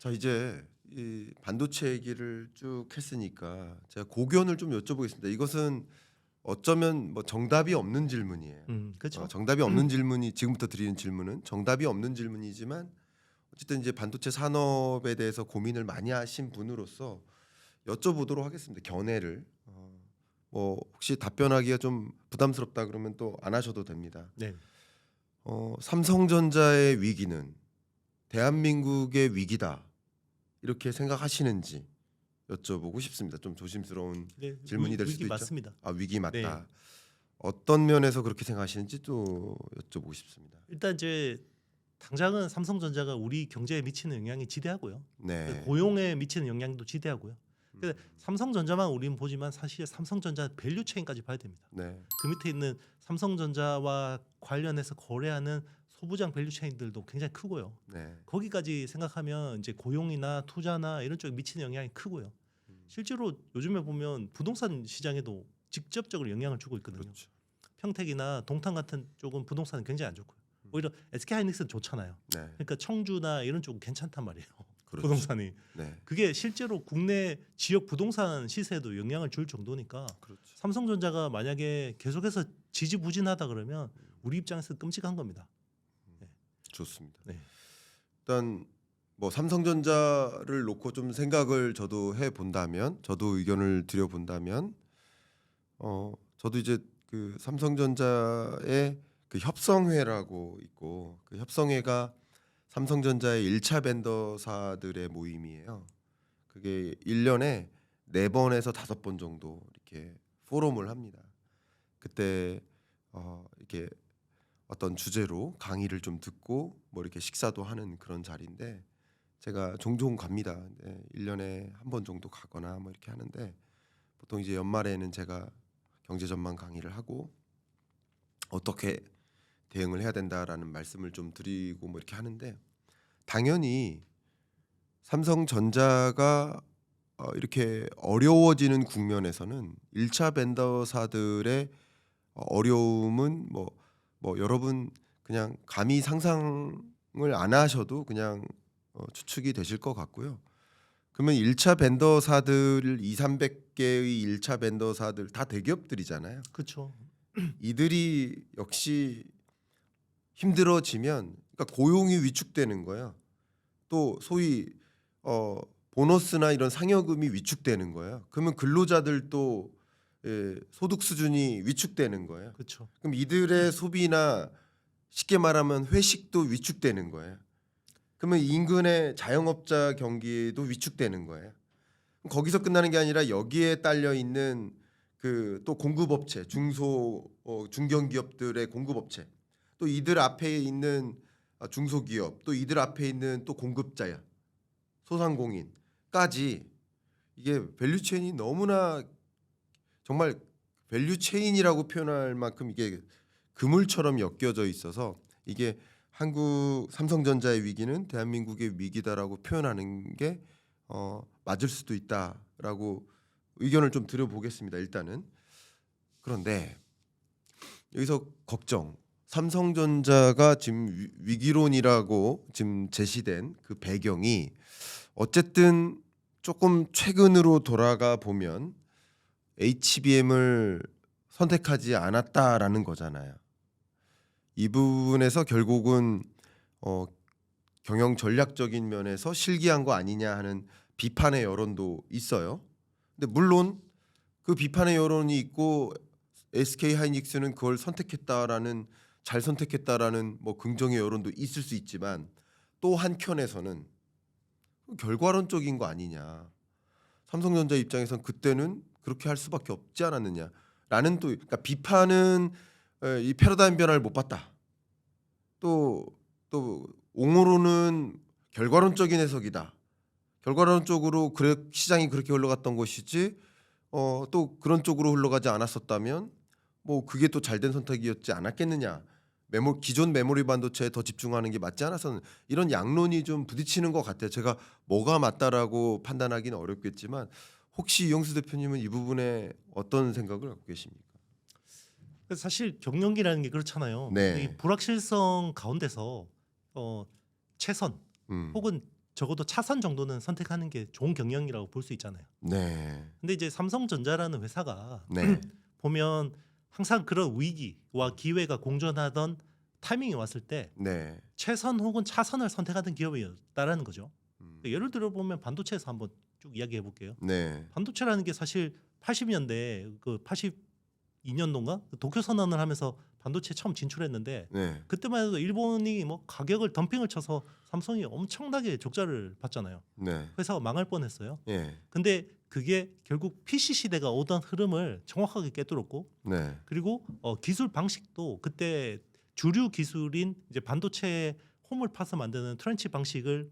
자 이제 이 반도체 얘기를 쭉 했으니까 제가 고견을 좀 여쭤보겠습니다. 이것은 어쩌면 뭐 정답이 없는 질문이에요. 그렇죠. 정답이 없는 질문이 지금부터 드리는 질문은 정답이 없는 질문이지만 어쨌든 이제 반도체 산업에 대해서 고민을 많이 하신 분으로서 여쭤보도록 하겠습니다. 견해를 뭐 혹시 답변하기가 좀 부담스럽다 그러면 또 안 하셔도 됩니다. 네. 삼성전자의 위기는 대한민국의 위기다 이렇게 생각하시는지 여쭤보고 싶습니다. 좀 조심스러운 네. 질문이 될 위기 수도 있죠. 맞습니다. 아 위기 맞다. 네. 어떤 면에서 그렇게 생각하시는지 또 여쭤보고 싶습니다. 일단 이제 당장은 삼성전자가 우리 경제에 미치는 영향이 지대하고요. 네. 고용에 미치는 영향도 지대하고요. 근데 삼성전자만 우리는 보지만 사실 삼성전자 밸류체인까지 봐야 됩니다. 네. 그 밑에 있는 삼성전자와 관련해서 거래하는 소부장 밸류체인들도 굉장히 크고요. 네. 거기까지 생각하면 이제 고용이나 투자나 이런 쪽에 미치는 영향이 크고요. 실제로 요즘에 보면 부동산 시장에도 직접적으로 영향을 주고 있거든요. 그렇죠. 평택이나 동탄 같은 쪽은 부동산은 굉장히 안 좋고요. 오히려 SK하이닉스는 좋잖아요. 네. 그러니까 청주나 이런 쪽은 괜찮단 말이에요. 그렇죠. 부동산이. 네. 그게 실제로 국내 지역 부동산 시세에도 영향을 줄 정도니까 그렇죠. 삼성전자가 만약에 계속해서 지지부진하다 그러면 우리 입장에서 끔찍한 겁니다. 좋습니다. 네. 일단 뭐 삼성전자를 놓고 좀 생각을 저도 해 본다면, 저도 의견을 드려 본다면, 저도 이제 그 삼성전자의 그 협성회라고 있고 그 협성회가 삼성전자의 1차 벤더사들의 모임이에요. 그게 1년에 4번에서 5번 정도 이렇게 포럼을 합니다. 그때 이렇게 어떤 주제로 강의를 좀 듣고 뭐 이렇게 식사도 하는 그런 자리인데 제가 종종 갑니다. 1년에 한 번 정도 가거나 뭐 이렇게 하는데 보통 이제 연말에는 제가 경제 전망 강의를 하고 어떻게 대응을 해야 된다라는 말씀을 좀 드리고 뭐 이렇게 하는데 당연히 삼성전자가 이렇게 어려워지는 국면에서는 1차 벤더사들의 어려움은 뭐 여러분 그냥 감히 상상을 안 하셔도 그냥 추측이 되실 것 같고요. 그러면 1차 벤더사들 2,300개의 1차 벤더사들 다 대기업들이잖아요. 그렇죠. 이들이 역시 힘들어지면 그러니까 고용이 위축되는 거예요. 또 소위 보너스나 이런 상여금이 위축되는 거예요. 그러면 근로자들도 소득 수준이 위축되는 거예요. 그렇죠. 그럼 이들의 소비나 쉽게 말하면 회식도 위축되는 거예요. 그러면 인근의 자영업자 경기도 위축되는 거예요. 거기서 끝나는 게 아니라 여기에 딸려 있는 그 또 공급업체, 중견기업들의 공급업체, 또 이들 앞에 있는 중소기업, 또 이들 앞에 있는 또 공급자야, 소상공인까지 이게 밸류체인이 너무나 정말 밸류체인이라고 표현할 만큼 이게 그물처럼 엮여져 있어서 이게 한국 삼성전자의 위기는 대한민국의 위기다라고 표현하는 게 맞을 수도 있다라고 의견을 좀 드려보겠습니다. 일단은 그런데 여기서 걱정. 삼성전자가 지금 위기론이라고 지금 제시된 그 배경이 어쨌든 조금 최근으로 돌아가 보면 HBM을 선택하지 않았다라는 거잖아요. 이 부분에서 결국은 경영 전략적인 면에서 실기한 거 아니냐 하는 비판의 여론도 있어요. 근데 물론 그 비판의 여론이 있고 SK 하이닉스는 그걸 선택했다라는 잘 선택했다라는 뭐 긍정의 여론도 있을 수 있지만 또 한켠에서는 결과론적인 거 아니냐. 삼성전자 입장에선 그때는 그렇게 할 수밖에 없지 않았느냐라는 또 그러니까 비판은 이 패러다임 변화를 못 봤다. 또 옹호로는 결과론적인 해석이다. 결과론적으로 그래 시장이 그렇게 흘러갔던 것이지 또 그런 쪽으로 흘러가지 않았었다면 뭐 그게 또 잘된 선택이었지 않았겠느냐. 기존 메모리 반도체에 더 집중하는 게 맞지 않아서는 이런 양론이 좀 부딪히는 것 같아요. 제가 뭐가 맞다라고 판단하기는 어렵겠지만 혹시 이영수 대표님은 이 부분에 어떤 생각을 갖고 계십니까? 사실 경영이라는 게 그렇잖아요. 네. 이 불확실성 가운데서 최선 음. 혹은 적어도 차선 정도는 선택하는 게 좋은 경영이라고 볼 수 있잖아요. 네. 근데 이제 삼성전자라는 회사가 네. 보면 항상 그런 위기와 기회가 공존하던 타이밍이 왔을 때 네. 최선 혹은 차선을 선택하던 기업이었다라는 거죠. 음. 예를 들어 보면 반도체에서 한번 쭉 이야기해 볼게요. 네. 반도체라는 게 사실 80년대 그 82년도인가 도쿄 선언을 하면서 반도체 처음 진출했는데 네. 그때만 해도 일본이 뭐 가격을 덤핑을 쳐서 삼성이 엄청나게 적자를 봤잖아요. 네. 회사가 망할 뻔했어요. 예. 근데 그게 결국 PC 시대가 오던 흐름을 정확하게 꿰뚫었고 네. 그리고 기술 방식도 그때 주류 기술인 이제 반도체 홈을 파서 만드는 트렌치 방식을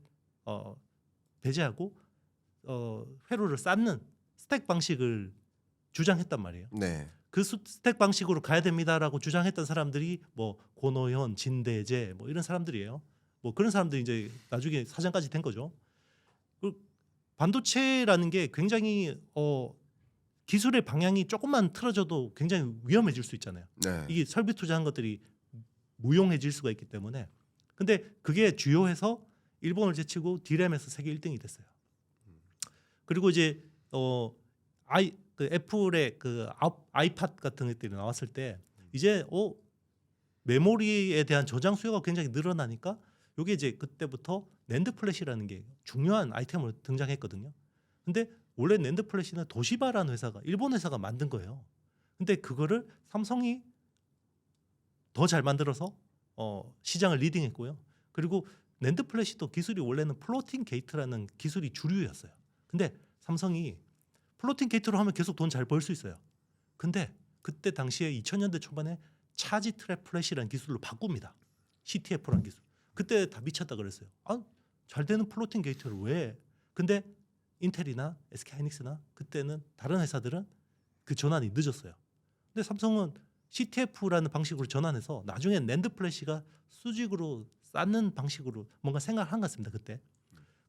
배제하고 회로를 쌓는 스택 방식을 주장했단 말이에요. 네. 그 스택 방식으로 가야 됩니다라고 주장했던 사람들이 뭐 고노현, 진대재 뭐 이런 사람들이에요. 뭐 그런 사람들이 이제 나중에 사장까지 된 거죠. 그 반도체라는 게 굉장히 기술의 방향이 조금만 틀어져도 굉장히 위험해질 수 있잖아요. 네. 이게 설비 투자한 것들이 무용해질 수가 있기 때문에. 근데 그게 주요해서 일본을 제치고 D램에서 세계 1등이 됐어요. 그리고 이제 그 애플의 그 아이팟 같은 것들이 나왔을 때 이제 메모리에 대한 저장 수요가 굉장히 늘어나니까 이게 이제 그때부터 낸드 플래시라는 게 중요한 아이템으로 등장했거든요. 근데 원래 낸드 플래시는 도시바라는 회사가 일본 회사가 만든 거예요. 근데 그거를 삼성이 더 잘 만들어서 시장을 리딩했고요. 그리고 낸드 플래시도 기술이 원래는 플로팅 게이트라는 기술이 주류였어요. 근데 삼성이 플로팅 게이트로 하면 계속 돈 잘 벌 수 있어요. 근데 그때 당시에 2000년대 초반에 차지 트랩 플래시라는 기술로 바꿉니다. CTF라는 기술. 그때 다 미쳤다 그랬어요. 잘 되는 플로팅 게이트를 왜? 근데 인텔이나 SK하이닉스나 그때는 다른 회사들은 그 전환이 늦었어요. 근데 삼성은 CTF라는 방식으로 전환해서 나중에 낸드 플래시가 수직으로 쌓는 방식으로 뭔가 생각을 한 것 같습니다. 그때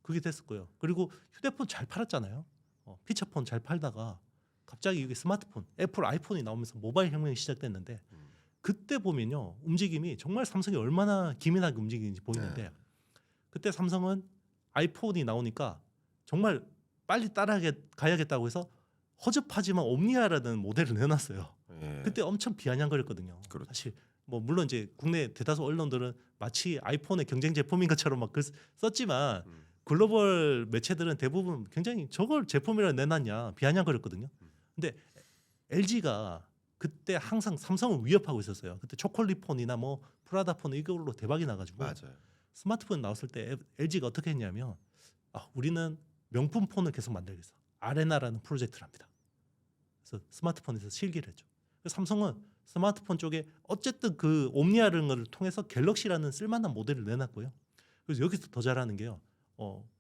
그게 됐었고요. 그리고 휴대폰 잘 팔았잖아요. 피처폰 잘 팔다가 갑자기 이게 스마트폰, 애플 아이폰이 나오면서 모바일 혁명이 시작됐는데 그때 보면요 움직임이 정말 삼성이 얼마나 기민하게 움직이는지 보이는데 그때 삼성은 아이폰이 나오니까 정말 빨리 따라가야겠다고 해서 허접하지만 옴니아라는 모델을 내놨어요. 예. 그때 엄청 비아냥거렸거든요. 그렇죠. 사실 뭐 물론 이제 국내 대다수 언론들은 마치 아이폰의 경쟁 제품인 것처럼 막 썼지만 글로벌 매체들은 대부분 굉장히 저걸 제품이라 내놨냐 비아냥거렸거든요. 근데 LG가 그때 항상 삼성을 위협하고 있었어요. 그때 초콜릿 폰이나 뭐 프라다 폰 이걸로 대박이 나가지고 맞아요. 스마트폰 나왔을 때 LG가 어떻게 했냐면 우리는 명품 폰을 계속 만들겠어. 아레나라는 프로젝트를 합니다. 그래서 스마트폰에서 실기를 했죠. 그래서 삼성은 스마트폰 쪽에 어쨌든 그 옴니아라는 걸 통해서 갤럭시라는 쓸만한 모델을 내놨고요. 그래서 여기서 더 잘하는 게요.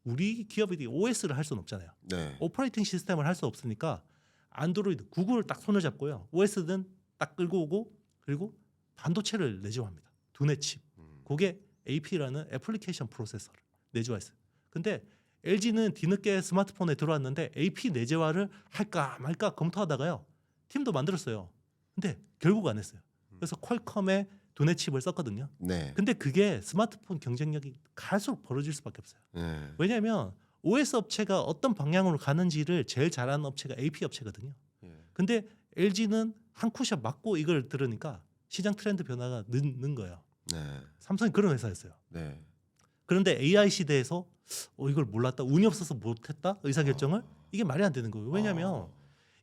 우리 기업이 OS를 할 수는 없잖아요. 네. 오퍼레이팅 시스템을 할 수 없으니까 안드로이드, 구글을 딱 손을 잡고요. OS는 딱 끌고 오고 그리고 반도체를 내재화합니다. 두뇌 칩. 그게 AP라는 애플리케이션 프로세서를 내재화했어요. 근데 LG는 뒤늦게 스마트폰에 들어왔는데 AP 내재화를 할까 말까 검토하다가요. 팀도 만들었어요. 근데 결국 안 했어요. 그래서 퀄컴의 두뇌 칩을 썼거든요. 네. 근데 그게 스마트폰 경쟁력이 갈수록 벌어질 수밖에 없어요. 네. 왜냐하면 OS 업체가 어떤 방향으로 가는지를 제일 잘하는 업체가 AP 업체거든요. 예. 근데 LG는 한 쿠션 맞고 이걸 들으니까 시장 트렌드 변화가 늦는 거예요. 네. 삼성이 그런 회사였어요. 네. 그런데 AI 시대에서 이걸 몰랐다, 운이 없어서 못했다 의사결정을 이게 말이 안 되는 거예요. 왜냐하면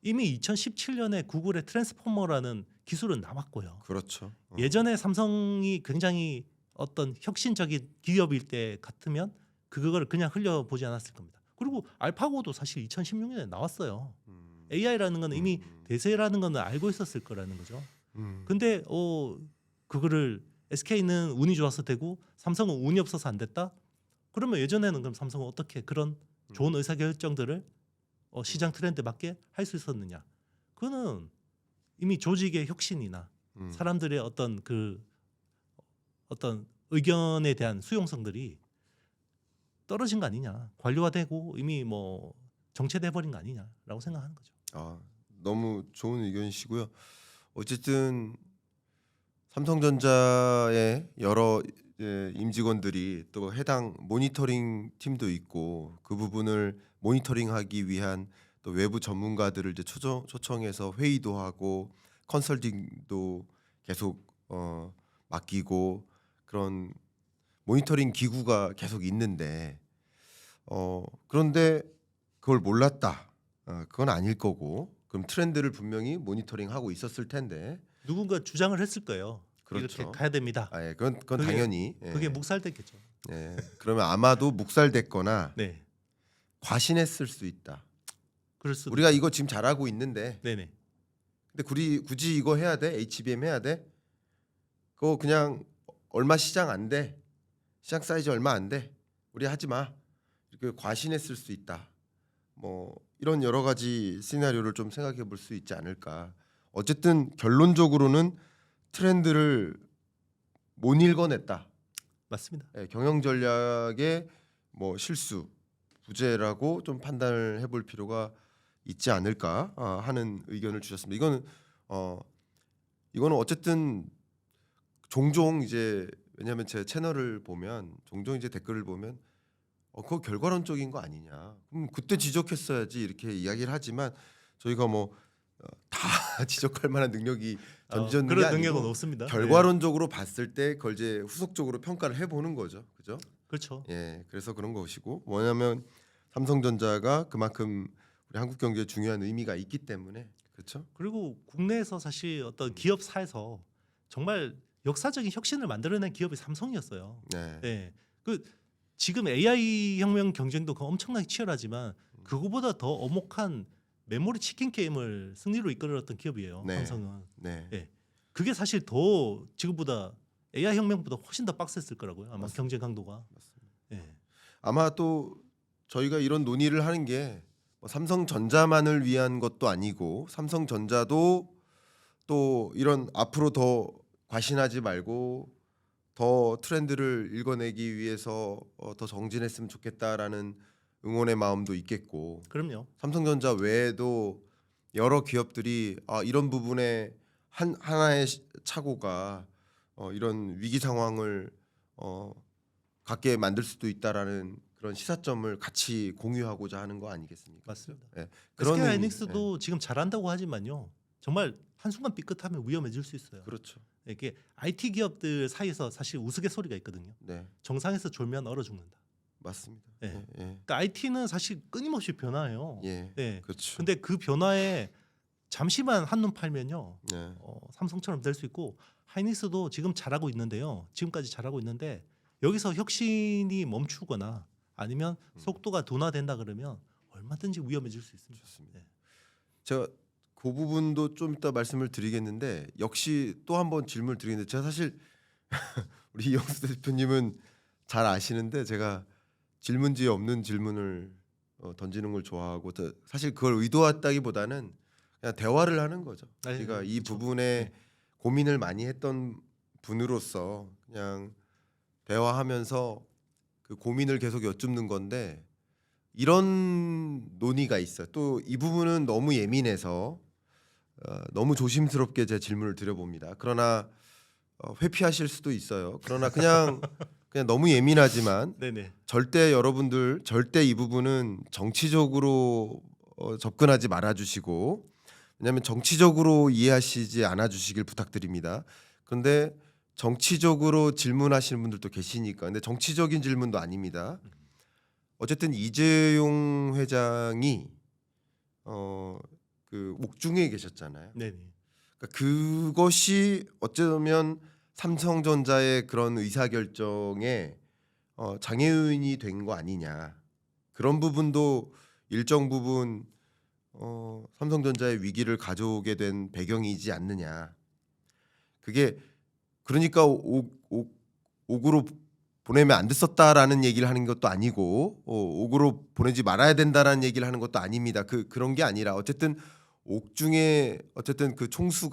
이미 2017년에 구글의 트랜스포머라는 기술은 남았고요. 그렇죠. 예전에 삼성이 굉장히 어떤 혁신적인 기업일 때 같으면 그거를 그냥 흘려보지 않았을 겁니다. 그리고 알파고도 사실 2016년에 나왔어요. AI라는 건 이미 대세라는 건 알고 있었을 거라는 거죠. 근데 그거를 SK는 운이 좋아서 되고 삼성은 운이 없어서 안 됐다? 그러면 예전에는 그럼 삼성은 어떻게 그런 좋은 의사결정들을 시장 트렌드에 맞게 할 수 있었느냐? 그거는 이미 조직의 혁신이나 사람들의 어떤 어떤 의견에 대한 수용성들이 떨어진 거 아니냐, 관료화되고 이미 뭐 정체돼 버린 거 아니냐라고 생각하는 거죠. 너무 좋은 의견이시고요. 어쨌든 삼성전자의 여러 임직원들이 또 해당 모니터링 팀도 있고 그 부분을 모니터링하기 위한 또 외부 전문가들을 이제 초청해서 회의도 하고 컨설팅도 계속 맡기고 그런 모니터링 기구가 계속 있는데 그런데 그걸 몰랐다. 그건 아닐 거고 그럼 트렌드를 분명히 모니터링하고 있었을 텐데 누군가 주장을 했을 거예요. 그렇죠. 이렇게 가야 됩니다. 예, 그건 그게- 당연히 그게 묵살됐겠죠. 예, 그러면 아마도 묵살됐거나 네, 과신했을 수 있다. 그럴 수도. 우리가 이거 지금 잘하고 있는데 네네. 근데 굳이 이거 해야 돼? HBM 해야 돼? 그거 그냥 얼마 시장 안 돼. 시장 사이즈 얼마 안 돼. 우리 하지 마. 이렇게 과신했을 수 있다. 뭐 이런 여러 가지 시나리오를 좀 생각해 볼 수 있지 않을까. 어쨌든 결론적으로는 트렌드를 못 읽어냈다. 맞습니다. 예, 경영 전략의 뭐 실수, 부재라고 좀 판단을 해볼 필요가 있지 않을까 하는 의견을 주셨습니다. 이거는 어쨌든 종종 이제 왜냐하면 제 채널을 보면 종종 이제 댓글을 보면 그거 결과론적인 거 아니냐. 그때 지적했어야지 이렇게 이야기를 하지만 저희가 뭐 다 지적할 만한 능력이 전지전능이 그런 아니고 능력은 없습니다. 네. 결과론적으로 봤을 때 그걸 이제 후속적으로 평가를 해보는 거죠, 그죠? 그렇죠. 예, 그래서 그런 것이고 뭐냐면 삼성전자가 그만큼 우리 한국 경제에 중요한 의미가 있기 때문에 그렇죠. 그리고 국내에서 사실 어떤 기업사에서 정말 역사적인 혁신을 만들어낸 기업이 삼성이었어요. 네, 네. 그 지금 AI 혁명 경쟁도 엄청나게 치열하지만 그거보다 더 엄혹한 메모리 치킨 게임을 승리로 이끌었던 기업이에요. 네. 삼성은. 네, 네. 그게 사실 더 지금보다 AI 혁명보다 훨씬 더 빡셌을 거라고요. 아마 맞습니다. 경쟁 강도가. 맞습니다. 네. 아마 또 저희가 이런 논의를 하는 게뭐 삼성전자만을 위한 것도 아니고 삼성전자도 또 이런 앞으로 더 과신하지 말고 더 트렌드를 읽어내기 위해서 더 정진했으면 좋겠다라는 응원의 마음도 있겠고 그럼요. 삼성전자 외에도 여러 기업들이 이런 부분에 하나의 착오가 이런 위기 상황을 갖게 만들 수도 있다라는 그런 시사점을 같이 공유하고자 하는 거 아니겠습니까? 맞습니다. 예, SK 의미, 하이닉스도 지금 잘한다고 하지만요. 정말 한순간 삐끗하면 위험해질 수 있어요. 그렇죠. 이게 IT 기업들 사이에서 사실 우스갯소리가 있거든요. 네, 정상에서 졸면 얼어 죽는다. 맞습니다. 예. 예, 예, 그러니까 IT는 사실 끊임없이 변화해요. 예, 예. 그렇죠. 근데 그 변화에 잠시만 한눈 팔면요. 네, 삼성처럼 될 수 있고 하이닉스도 지금 잘하고 있는데요. 지금까지 잘하고 있는데 여기서 혁신이 멈추거나 아니면 속도가 둔화된다 그러면 얼마든지 위험해질 수 있습니다. 좋습니다. 예. 제가 그 부분도 좀 이따 말씀을 드리겠는데 역시 또 한번 질문을 드리는데 제가 사실 우리 이영수 대표님은 잘 아시는데 제가 질문지에 없는 질문을 던지는 걸 좋아하고 사실 그걸 의도했다기보다는 그냥 대화를 하는 거죠. 아니, 제가 이 그렇죠. 부분에 네. 고민을 많이 했던 분으로서 그냥 대화하면서 그 고민을 계속 여쭙는 건데 이런 논의가 있어요. 또 이 부분은 너무 예민해서 너무 조심스럽게 제 질문을 드려봅니다. 그러나 회피하실 수도 있어요. 그러나 그냥 너무 예민하지만 네네. 절대 여러분들 절대 이 부분은 정치적으로 접근하지 말아주시고 왜냐하면 정치적으로 이해하시지 않아주시길 부탁드립니다. 그런데 정치적으로 질문하시는 분들도 계시니까 근데 정치적인 질문도 아닙니다. 어쨌든 이재용 회장이 그 옥중에 계셨잖아요. 네네. 그러니까 그것이 어쩌면 삼성전자의 그런 의사결정에 장애인이 된 거 아니냐 그런 부분도 일정 부분 삼성전자의 위기를 가져오게 된 배경이지 않느냐 그게 그러니까 옥으로 보내면 안 됐었다라는 얘기를 하는 것도 아니고 옥으로 보내지 말아야 된다라는 얘기를 하는 것도 아닙니다. 그런 게 아니라 어쨌든 옥중에 어쨌든 그 총수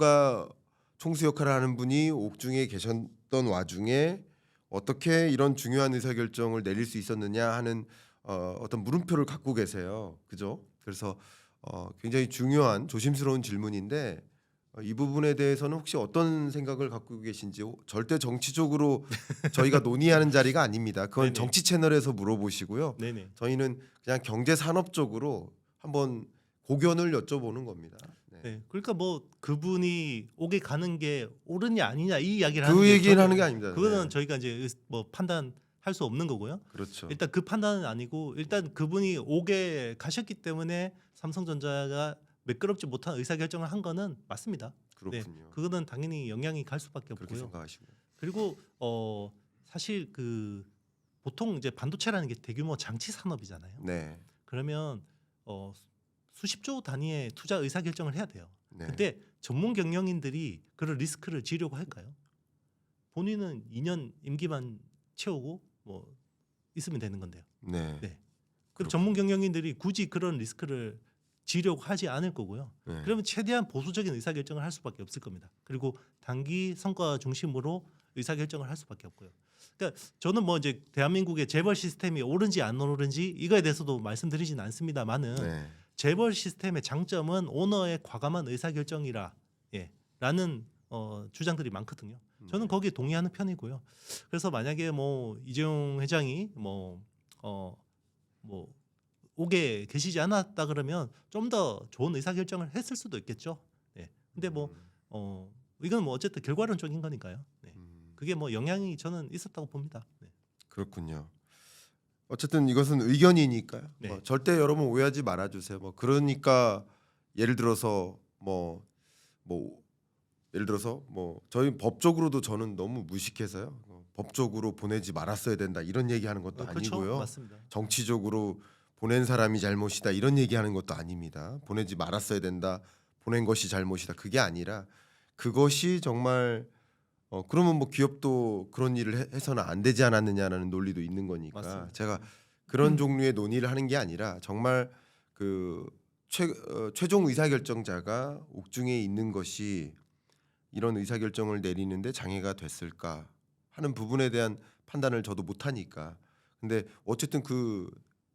역할을 하는 분이 옥중에 계셨던 와중에 어떻게 이런 중요한 의사결정을 내릴 수 있었느냐 하는 어떤 물음표를 갖고 계세요. 그죠? 그래서 굉장히 중요한 조심스러운 질문인데 이 부분에 대해서는 혹시 어떤 생각을 갖고 계신지 절대 정치적으로 저희가 논의하는 자리가 아닙니다. 그건 네네. 정치 채널에서 물어보시고요. 네네. 저희는 그냥 경제 산업적으로 한번 고견을 여쭤보는 겁니다. 네. 네. 그러니까 뭐 그분이 옥에 가는 게 옳으냐 아니냐 이 이야기를 그 얘기는 전혀- 하는 게 아닙니다. 그거는 네. 저희가 이제 뭐 판단할 수 없는 거고요. 그렇죠. 일단 그 판단은 아니고 일단 그분이 옥에 가셨기 때문에 삼성전자가 매끄럽지 못한 의사결정을 한 거는 맞습니다. 그렇군요. 그거는 당연히 영향이 갈 수밖에 그렇게 없고요. 생각하시고요. 그리고 사실 그 보통 이제 반도체라는 게 대규모 장치 산업이잖아요. 네. 그러면 수십조 단위의 투자 의사결정을 해야 돼요. 네. 근데 전문 경영인들이 그런 리스크를 지려고 할까요? 본인은 2년 임기만 채우고 뭐 있으면 되는 건데요. 네. 네. 그럼 그렇군요. 전문 경영인들이 굳이 그런 리스크를 지려고 하지 않을 거고요. 네. 그러면 최대한 보수적인 의사결정을 할 수밖에 없을 겁니다. 그리고 단기 성과 중심으로 의사결정을 할 수밖에 없고요. 그러니까 저는 뭐 이제 대한민국의 재벌 시스템이 옳은지 안 옳은지 이거에 대해서도 말씀드리진 않습니다만은 네. 재벌 시스템의 장점은 오너의 과감한 의사결정이라 라는 주장들이 많거든요. 저는 거기에 동의하는 편이고요. 그래서 만약에 뭐 이재용 회장이 뭐 옥에 계시지 않았다 그러면 좀 더 좋은 의사결정을 했을 수도 있겠죠. 네. 근데 뭐 이건 뭐 어쨌든 결과론적인 거니까요. 네. 그게 뭐 영향이 저는 있었다고 봅니다. 네. 그렇군요. 어쨌든 이것은 의견이니까요. 네. 뭐 절대 여러분 오해하지 말아주세요. 뭐 그러니까 예를 들어서 뭐 예를 들어서 뭐 저희 법적으로도 저는 너무 무식해서요. 법적으로 보내지 말았어야 된다 이런 얘기하는 것도 그렇죠. 아니고요. 맞습니다. 정치적으로 보낸 사람이 잘못이다 이런 얘기하는 것도 아닙니다. 보내지 말았어야 된다. 보낸 것이 잘못이다. 그게 아니라 그것이 정말 그러면 뭐 기업도 그런 일을 해서는 안 되지 않았느냐라는 논리도 있는 거니까 맞습니다. 제가 그런 종류의 논의를 하는 게 아니라 정말 그 최종 의사결정자가 옥중에 있는 것이 이런 의사결정을 내리는데 장애가 됐을까 하는 부분에 대한 판단을 저도 못하니까 근데 어쨌든 그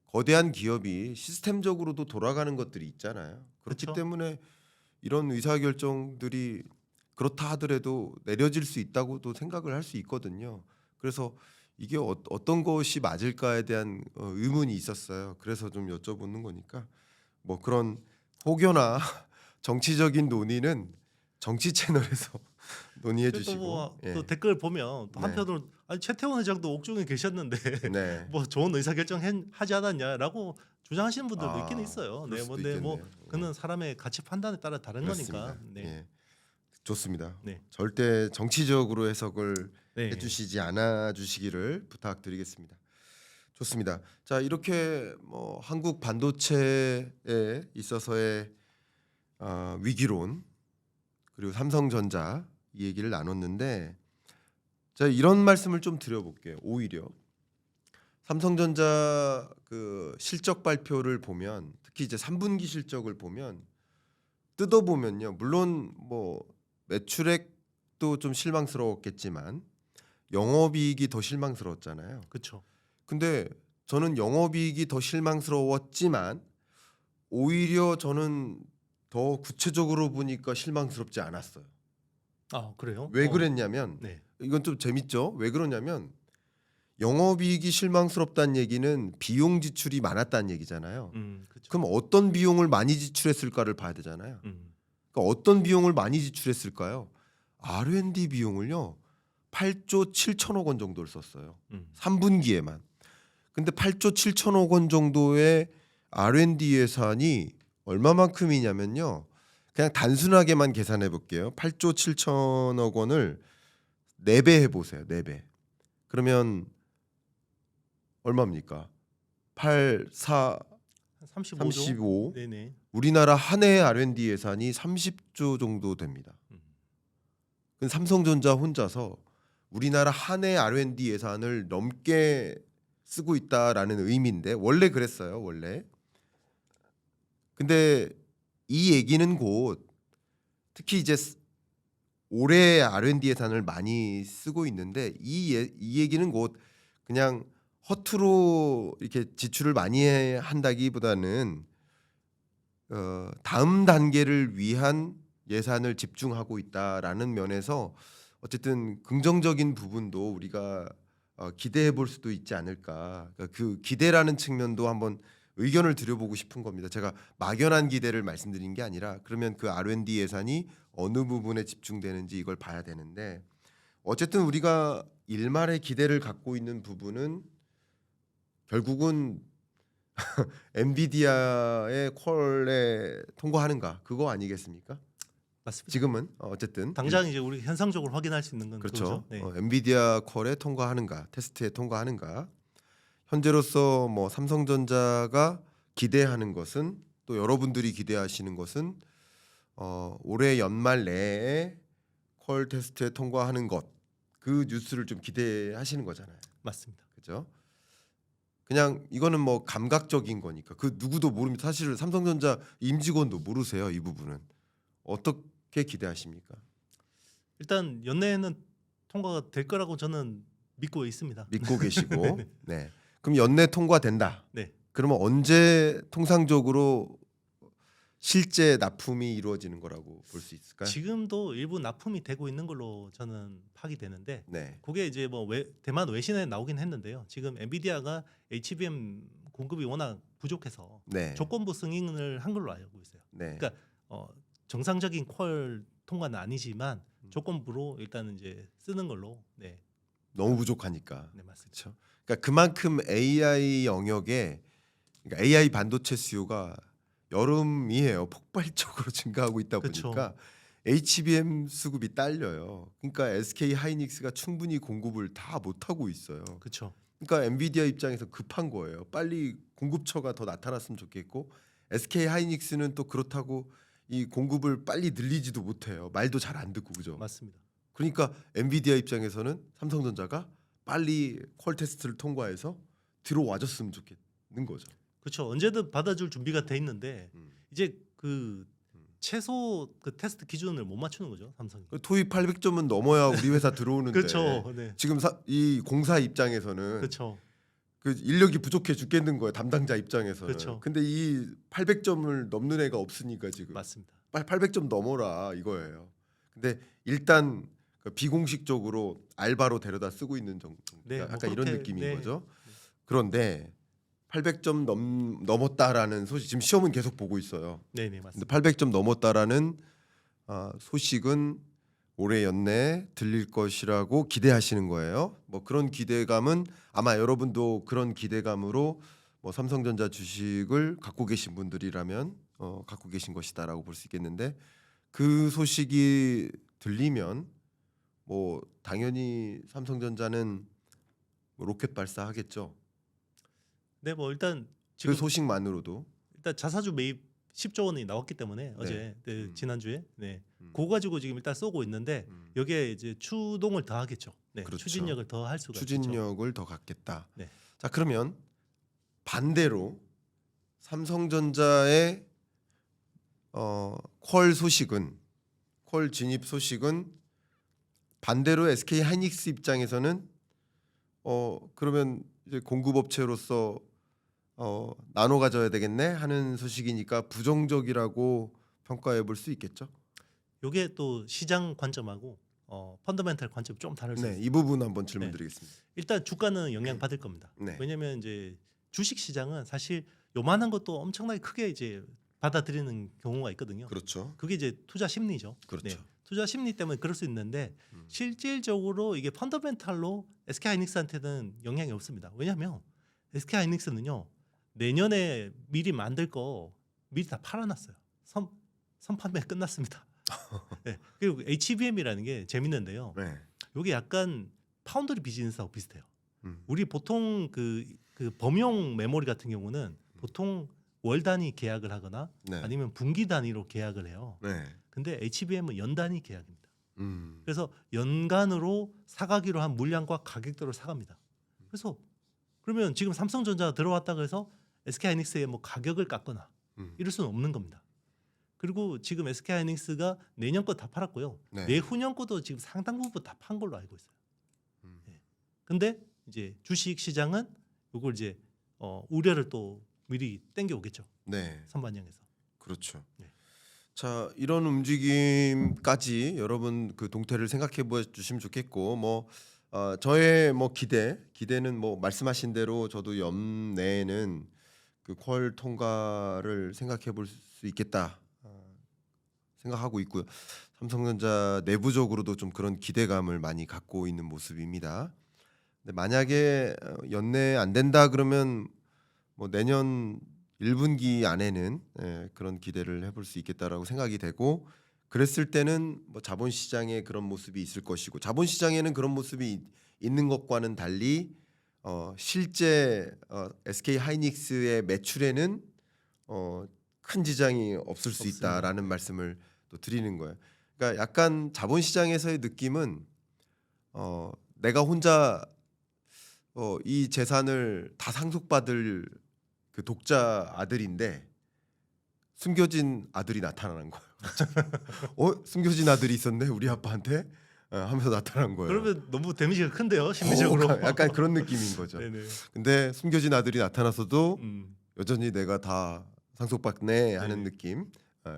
거대한 기업이 시스템적으로도 돌아가는 것들이 있잖아요. 그렇기 그렇죠. 때문에 이런 의사결정들이 그렇다 하더라도 내려질 수 있다고도 생각을 할 수 있거든요. 그래서 이게 어떤 것이 맞을까에 대한 의문이 있었어요. 그래서 좀 여쭤보는 거니까 뭐 그런 혹여나 정치적인 논의는 정치 채널에서 논의해 또 주시고 뭐 예. 또 댓글 보면 또 네. 한편으로 아니 최태원 회장도 옥중에 계셨는데 네. 뭐 좋은 의사결정 하지 않았냐라고 주장하시는 분들도 아, 있긴 있어요. 그럴 네, 수도 근데 뭐 있겠네요. 그는 사람의 가치 판단에 따라 다른 그렇습니다. 거니까. 네. 예. 좋습니다. 네. 절대 정치적으로 해석을 네. 해주시지 않아 주시기를 부탁드리겠습니다. 좋습니다. 자 이렇게 뭐 한국 반도체에 있어서의 위기론 그리고 삼성전자 이 얘기를 나눴는데 제가 이런 말씀을 좀 드려볼게요. 오히려 삼성전자 그 실적 발표를 보면 특히 이제 3분기 실적을 보면 뜯어보면요. 물론 뭐 매출액도 좀 실망스러웠겠지만 영업이익이 더 실망스러웠잖아요. 그렇죠. 근데 저는 영업이익이 더 실망스러웠지만 오히려 저는 더 구체적으로 보니까 실망스럽지 않았어요. 아 그래요? 왜 그랬냐면 네. 이건 좀 재밌죠. 왜 그러냐면 영업이익이 실망스럽다는 얘기는 비용 지출이 많았다는 얘기잖아요. 그렇죠. 그럼 어떤 비용을 많이 지출했을까를 봐야 되잖아요. 그러니까 어떤 비용을 많이 지출했을까요? R&D 비용을요 8조 7천억 원 정도를 썼어요. 3분기에만. 근데 8조 7천억 원 정도의 R&D 예산이 얼마만큼이냐면요. 그냥 단순하게만 계산해 볼게요. 8조 7천억 원을 4배 해보세요. 4배. 그러면 얼마입니까? 8, 4, 35조. 35. 네네. 우리나라 한 해의 R&D 예산이 30조 정도 됩니다. 근데 삼성전자 혼자서 우리나라 한 해 R&D 예산을 넘게 쓰고 있다라는 의미인데 원래 그랬어요. 원래. 근데 이 얘기는 곧 특히 이제 올해 R&D 예산을 많이 쓰고 있는데 이 얘기는 곧 그냥 허투루 이렇게 지출을 많이 한다기보다는 다음 단계를 위한 예산을 집중하고 있다라는 면에서 어쨌든 긍정적인 부분도 우리가 기대해 볼 수도 있지 않을까. 그러니까 그 기대라는 측면도 한번 의견을 드려보고 싶은 겁니다. 제가 막연한 기대를 말씀드린 게 아니라 그러면 그 R&D 예산이 어느 부분에 집중되는지 이걸 봐야 되는데 어쨌든 우리가 일말의 기대를 갖고 있는 부분은 결국은 엔비디아의 퀄에 통과하는가 그거 아니겠습니까? 맞습니다. 지금은 어쨌든 당장 이제 우리 현상적으로 확인할 수 있는 건 그렇죠. 그거죠. 네. 엔비디아 퀄에 통과하는가 테스트에 통과하는가 현재로서 뭐 삼성전자가 기대하는 것은 또 여러분들이 기대하시는 것은 올해 연말 내에 퀄 테스트에 통과하는 것 그 뉴스를 좀 기대하시는 거잖아요. 맞습니다. 그죠? 그냥 이거는 뭐 감각적인 거니까 그 누구도 모릅니다. 사실 삼성전자 임직원도 모르세요. 이 부분은 어떻게 기대하십니까? 일단 연내에는 통과가 될 거라고 저는 믿고 있습니다. 믿고 계시고 네. 그럼 연내 통과된다. 네. 그러면 언제 통상적으로 실제 납품이 이루어지는 거라고 볼 수 있을까요? 지금도 일부 납품이 되고 있는 걸로 저는 파악이 되는데 네. 그게 이제 뭐 대만 외신에 나오긴 했는데요. 지금 엔비디아가 HBM 공급이 워낙 부족해서 네. 조건부 승인을 한 걸로 알고 있어요. 네. 그러니까 정상적인 퀄 통과는 아니지만 조건부로 일단은 이제 쓰는 걸로 네, 너무 부족하니까. 네 맞습니다. 그렇죠. 그러니까 그만큼 AI 영역에 그러니까 AI 반도체 수요가 여름이에요. 폭발적으로 증가하고 있다 그쵸. 보니까 HBM 수급이 딸려요. 그러니까 SK 하이닉스가 충분히 공급을 다 못 하고 있어요. 그렇죠. 그러니까 엔비디아 입장에서 급한 거예요. 빨리 공급처가 더 나타났으면 좋겠고 SK 하이닉스는 또 그렇다고 이 공급을 빨리 늘리지도 못해요. 말도 잘 안 듣고 그죠. 맞습니다. 그러니까 엔비디아 입장에서는 삼성전자가 빨리 퀄 테스트를 통과해서 들어와줬으면 좋겠는 거죠. 그렇죠. 언제든 받아줄 준비가 돼 있는데 음. 이제 그 최소 그 테스트 기준을 못 맞추는 거죠 삼성이. 토익 800점은 넘어야 우리 회사 들어오는데 그렇죠. 네. 지금 이 공사 입장에서는 그렇죠. 그 인력이 부족해 죽겠는 거예요. 담당자 입장에서는. 그쵸. 근데 이 800점을 넘는 애가 없으니까 지금 맞습니다. 800점 넘어라 이거예요. 근데 일단 그 비공식적으로 알바로 데려다 쓰고 있는 정도. 네, 뭐 약간 이런 그렇게, 느낌인 네. 거죠. 그런데 800점 넘었다라는 소식 지금 시험은 계속 보고 있어요. 네, 근데 맞습니다. 800점 넘었다라는 소식은 올해 연내에 들릴 것이라고 기대하시는 거예요. 뭐 그런 기대감은 아마 여러분도 그런 기대감으로 뭐 삼성전자 주식을 갖고 계신 분들이라면 갖고 계신 것이다라고 볼 수 있겠는데 그 소식이 들리면 뭐 당연히 삼성전자는 뭐 로켓 발사하겠죠. 네, 뭐 일단 그 지금 소식만으로도 일단 자사주 매입 10조 원이 나왔기 때문에 어제 네, 지난주에 네. 그거 가지고 지금 일단 쏘고 있는데 여기에 이제 추동을 더 하겠죠. 네. 그렇죠. 추진력을 더 할 수가 있겠죠. 추진력을 더 갖겠다. 네. 자 그러면 반대로 삼성전자의 퀄 소식은 퀄 진입 소식은 반대로 SK 하이닉스 입장에서는 그러면 이제 공급업체로서 나눠 가져야 되겠네 하는 소식이니까 부정적이라고 평가해 볼 수 있겠죠. 요게 또 시장 관점하고 펀더멘탈 관점 좀 다를 수 네, 있어요. 이 부분 한번 질문드리겠습니다. 일단 주가는 영향 받을 겁니다. 네. 왜냐하면 이제 주식 시장은 사실 요만한 것도 엄청나게 크게 이제 받아들이는 경우가 있거든요. 그렇죠. 그게 이제 투자 심리죠. 그렇죠. 투자 심리 때문에 그럴 수 있는데 실질적으로 이게 펀더멘탈로 SK 하이닉스한테는 영향이 없습니다. 왜냐하면 SK 하이닉스는요 내년에 미리 만들 거 미리 다 팔아놨어요. 선판매 끝났습니다. 네. 그리고 HBM이라는 게 재밌는데요. 네. 이게 약간 파운드리 비즈니스하고 비슷해요. 음. 우리 보통 그 범용 메모리 같은 경우는 보통 월 단위 계약을 하거나 네. 아니면 분기 단위로 계약을 해요. 네. 근데 HBM은 연 단위 계약입니다. 음. 그래서 연간으로 사가기로 한 물량과 가격대로 사갑니다. 그래서 그러면 지금 삼성전자 들어왔다고 해서 SK하이닉스의 뭐 가격을 깎거나 이럴 수는 없는 겁니다. 그리고 지금 SK하이닉스가 내년 거 다 팔았고요. 네. 내후년 거도 지금 상당 부분 다 판 걸로 알고 있어요. 음. 네. 근데 이제 주식 시장은 이걸 이제 우려를 또 미리 땡겨 오겠죠. 네. 선반영에서. 그렇죠. 네. 자, 이런 움직임까지 여러분 그 동태를 생각해 보 주시면 좋겠고 저의 기대는 말씀하신 대로 저도 연내에는 그 퀄 통과를 생각해 볼 수 있겠다 생각하고 있고요. 삼성전자 내부적으로도 좀 그런 기대감을 많이 갖고 있는 모습입니다. 근데 만약에 연내 안 된다 그러면 내년 1분기 안에는 그런 기대를 해볼 수 있겠다라고 생각이 되고, 그랬을 때는 자본시장에 그런 모습이 있을 것이고, 자본시장에는 그런 모습이 있는 것과는 달리 실제 SK 하이닉스의 매출에는 큰 지장이 없을 수 없습니다. 있다라는 말씀을 또 드리는 거예요. 그러니까 약간 자본시장에서의 느낌은 내가 혼자 이 재산을 다 상속받을 그 독자 아들인데 숨겨진 아들이 나타나는 거예요. 숨겨진 아들이 있었네 우리 아빠한테 하면서 나타난 거예요. 그러면 너무 데미지가 큰데요, 심리적으로. 약간 그런 느낌인 거죠. 네네. 근데 숨겨진 아들이 나타나서도 음. 여전히 내가 다 상속받네 하는 네네. 느낌,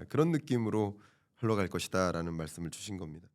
그런 느낌으로 흘러갈 것이다라는 말씀을 주신 겁니다.